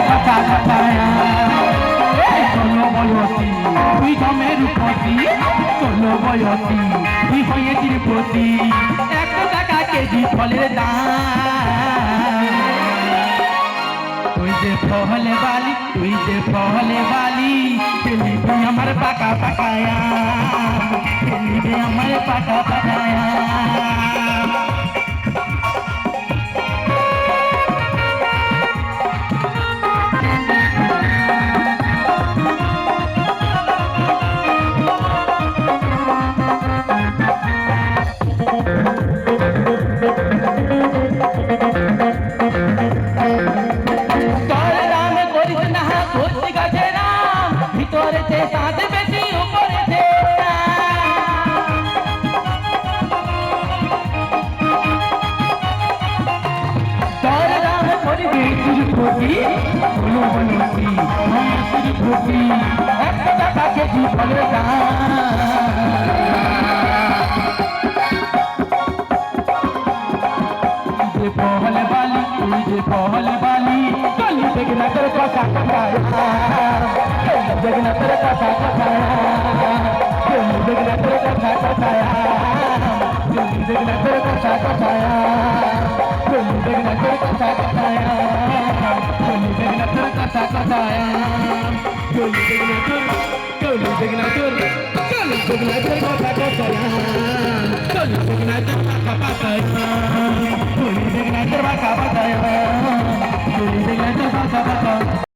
কথা কথায়া ষোলো বয়সী তুই জমের উপতি, ষোলো বয়সী তুই হয়েছিস প্রতি 100 টাকা কেজি ফলের দাম। তুই যে ফলে বালি, তুই যে ফলে বালি, খেলিবি আমার পাকা পাকায়া, খেলিবি আমার পাকা পাকায়া। पहले वाली तुझे पहले वाली चल देखना तेरे कसा कसाया, देखना तेरे कसा कसाया, देखना तेरे कसा कसाया, देखना तेरे कसा कसाया, देखना तेरे कसा कसाया, देखना तेरे कसा कसाया, देखना तेरे देखना तेरे कसा कसाया, देखना तेरे कसा कसाया, देखना तेरे कसा कसाया, देखना तेरे कसा कसाया।